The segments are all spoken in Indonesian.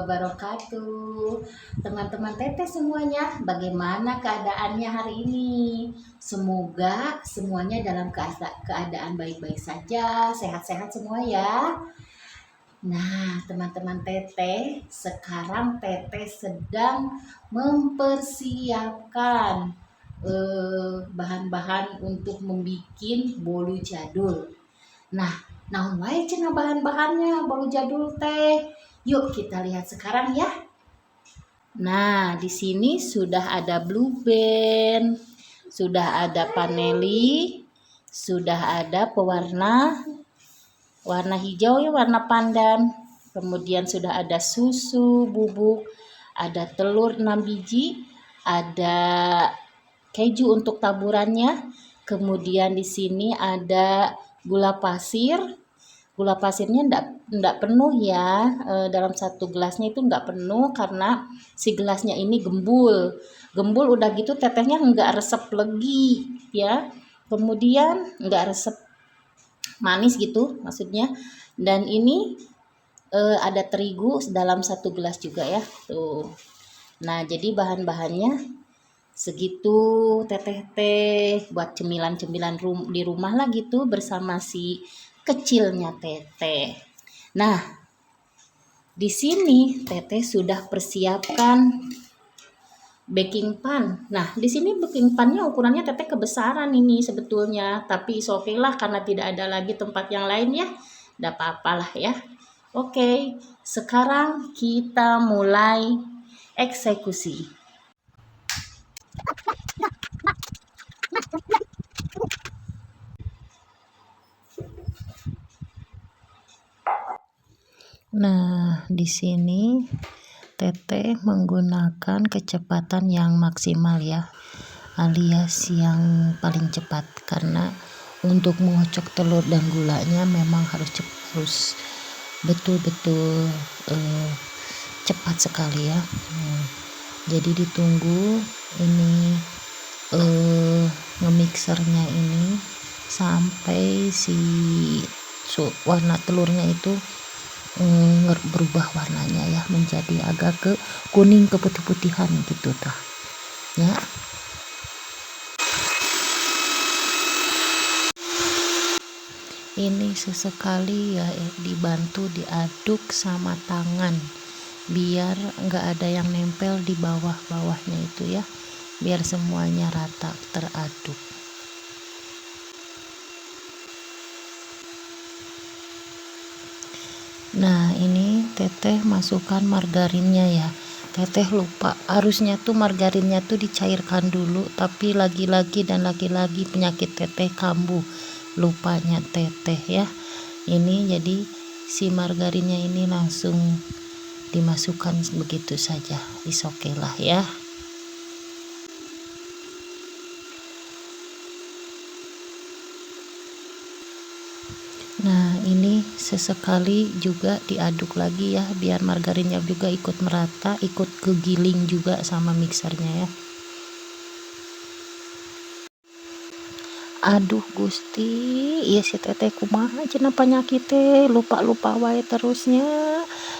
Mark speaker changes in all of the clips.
Speaker 1: wabarakatuh. Teman-teman teteh semuanya, bagaimana keadaannya hari ini? Semoga semuanya dalam keadaan baik-baik saja, sehat-sehat semua ya. Nah, teman-teman teteh, sekarang teteh sedang mempersiapkan bahan-bahan untuk membuat bolu jadul. Nah, naon wae cenah bahan-bahannya bolu jadul teh. Yuk kita lihat sekarang ya. Nah, di sini sudah ada blue band, sudah ada paneli, sudah ada pewarna warna hijau ya, warna pandan. Kemudian sudah ada susu bubuk, ada telur 6 biji, ada keju untuk taburannya. Kemudian di sini ada gula pasir. Gula pasirnya enggak penuh ya, dalam satu gelasnya itu enggak penuh karena si gelasnya ini gembul. Gembul udah gitu tetehnya enggak resep lagi ya. Kemudian enggak resep manis gitu maksudnya. Dan ini ada terigu dalam satu gelas juga ya. Tuh. Nah, jadi bahan-bahannya segitu teteh teh buat cemilan-cemilan di rumah lah gitu bersama si kecilnya teteh. Nah, di sini teteh sudah persiapkan baking pan. Nah, di sini baking pannya ukurannya teteh kebesaran ini sebetulnya, tapi oke lah karena tidak ada lagi tempat yang lain ya. Enggak apa-apalah ya. Oke, sekarang kita mulai eksekusi. Nah, di sini teteh menggunakan kecepatan yang maksimal ya, alias yang paling cepat karena untuk mengocok telur dan gulanya memang harus betul-betul cepat sekali ya. Jadi ditunggu ini ngemixernya ini sampai si warna telurnya itu berubah warnanya ya, menjadi agak ke kuning keputih-putihan gitu tah ya. Ini sesekali ya dibantu diaduk sama tangan biar enggak ada yang nempel di bawah-bawahnya itu ya, biar semuanya rata teraduk. Nah, ini teteh masukkan margarinnya ya. Teteh lupa, harusnya tuh margarinnya tuh dicairkan dulu, tapi lagi-lagi penyakit teteh kambuh. Lupanya teteh ya. Ini jadi si margarinnya ini langsung dimasukkan begitu saja. Oke lah ya. Nah, ini sesekali juga diaduk lagi ya biar margarinnya juga ikut merata, ikut kegiling juga sama mixernya ya. Aduh Gusti, iya si teteh kumaha cenah penyakit teh, lupa wae terusnya.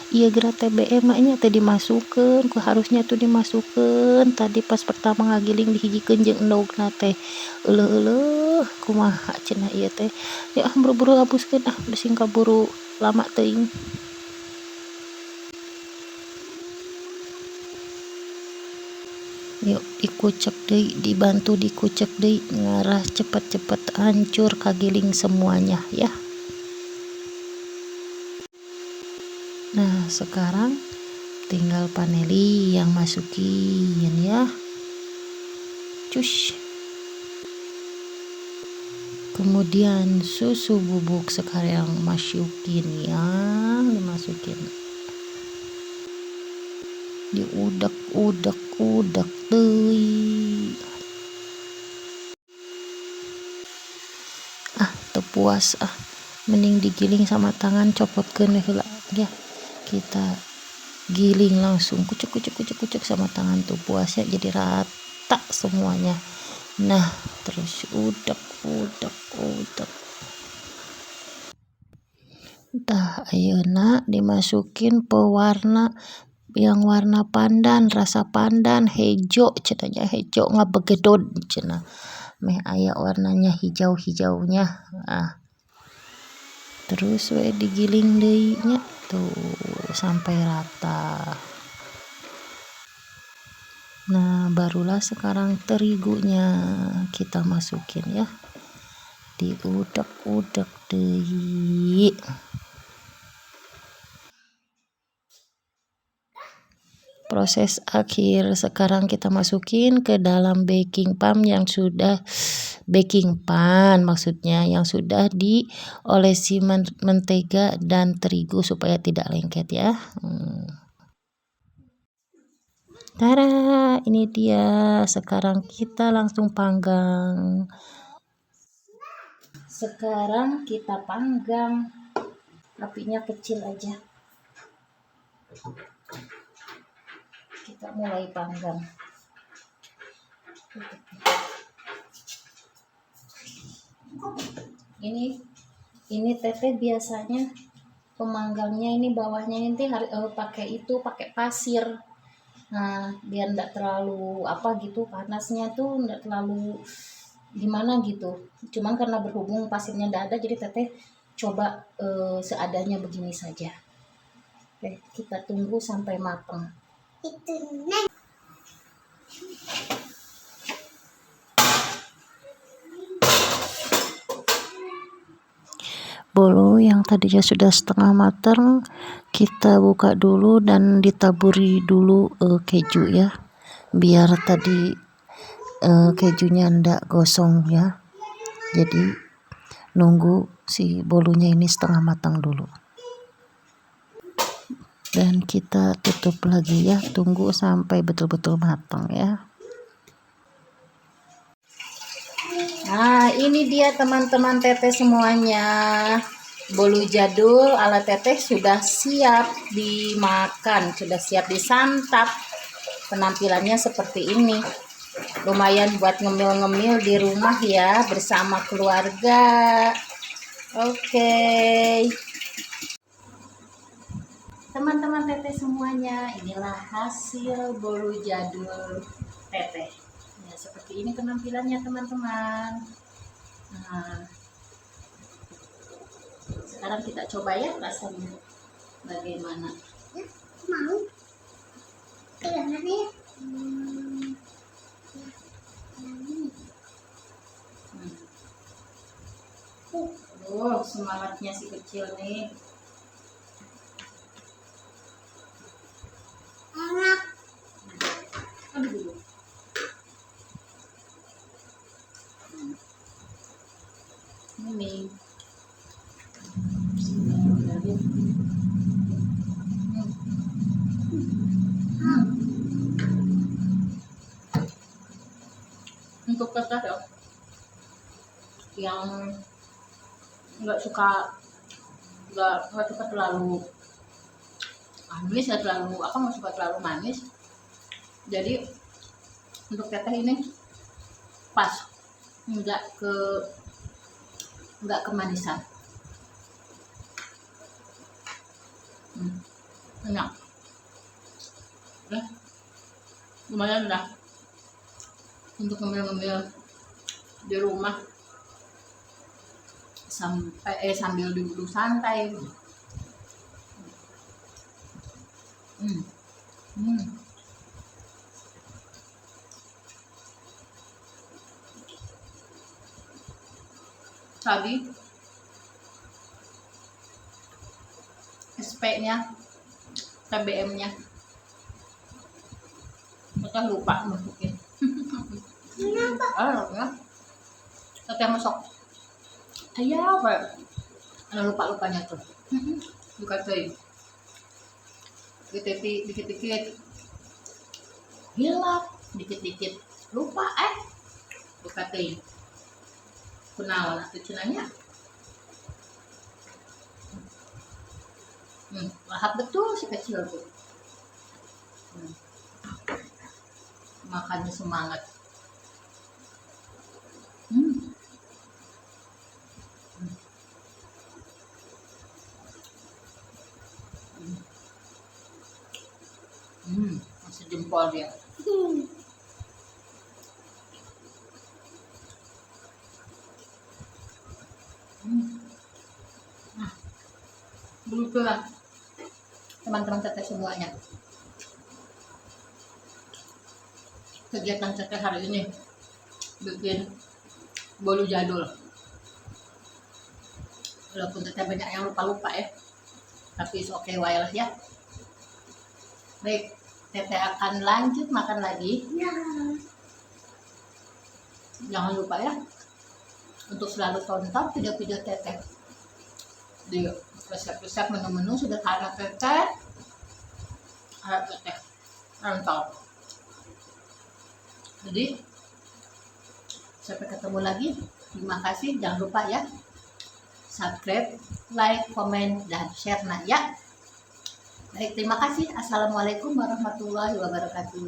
Speaker 1: Iya geura TBM nya teh dimasukeun, harusnya tuh dimasukeun tadi pas pertama ngagiling dihijikeun jeung endogna teh. Euleuh kumaha cenah ieu teh. Ya buru-buru hapuskeun bising kaburu lama teuing. Yuk dikucek deui, dibantu dikucek deui, ngarah cepet-cepet hancur kagiling semuanya ya. Nah, sekarang tinggal paneli yang masukin ya. Cus. Kemudian susu bubuk sekarang masukin ya, dimasukin. Diudak deui. Teu puas mending digiling sama tangan, copotkeun heula ya. Kita giling langsung kucek sama tangan tuh puasnya jadi rata semuanya. Nah, terus udak. Tah ayeuna dimasukin pewarna
Speaker 2: yang warna pandan, rasa pandan hijau cenanya, hijau ngabegedod cenah. Meh aya warnanya hijau-hijaunya. Nah, terus we digiling deui nya tuh sampai rata. Nah, barulah sekarang terigunya kita masukin ya. Diudek-udek deui. Proses akhir sekarang kita masukin ke dalam baking pan yang sudah maksudnya yang sudah diolesi mentega dan terigu supaya tidak lengket ya. Tada, ini dia. Sekarang kita langsung panggang.
Speaker 1: Sekarang kita panggang, apinya kecil aja. Kita mulai panggang. Ini teteh biasanya pemanggangnya ini bawahnya nanti harus pakai pasir. Nah, biar enggak terlalu panasnya tuh enggak terlalu gimana gitu. Cuman karena berhubung pasirnya enggak ada, jadi teteh coba seadanya begini saja. Oke, kita tunggu sampai matang.
Speaker 2: Bolu yang tadinya sudah setengah matang kita buka dulu dan ditaburi dulu keju ya, biar tadi kejunya ndak gosong ya. Jadi nunggu si bolunya ini setengah matang dulu dan kita tutup lagi ya, tunggu sampai betul-betul matang ya.
Speaker 1: Nah, ini dia teman-teman teteh semuanya. Bolu jadul ala teteh sudah siap dimakan, sudah siap disantap. Penampilannya seperti ini. Lumayan buat ngemil-ngemil di rumah ya, bersama keluarga. Oke. Teman-teman teteh semuanya, inilah hasil bolu jadul teteh. Ya, seperti ini penampilannya teman-teman. Nah, sekarang kita coba ya rasanya bagaimana. Mau? Kelihatannya. Semangatnya si kecil nih. Enak. Aduh. Ini. Untuk teteh ya, yang nggak suka terlalu manis, nggak suka terlalu manis, jadi untuk teteh ini pas, nggak kemanisan. Enak ya, lumayan dah untuk ngemil-ngemil di rumah sambil duduk santai. Tadi SP-nya, TBM-nya kita lupa masukin. Ya, tapi masuk ayah apa lupa-lupanya tuh. Bukan tuh dikit-dikit hilap, dikit-dikit lupa bukan tuh kunaon atuh cenanya. Lahap betul si kecil tuh. Makannya semangat. sejempol dia. Nah, begitulah teman-teman teteh semuanya. Kegiatan teteh hari ini bikin bolu jadul. Walaupun teteh banyak yang lupa-lupa ya, tapi oke wae lah ya. Baik, teteh akan lanjut makan lagi. Jangan lupa ya untuk selalu tonton video-video teteh di resep-resep menu-menu sederhana teteh. Harap teteh mantap. Jadi sampai ketemu lagi. Terima kasih. Jangan lupa ya subscribe, like, komen, dan share nah ya. Baik, terima kasih. Assalamualaikum warahmatullahi wabarakatuh.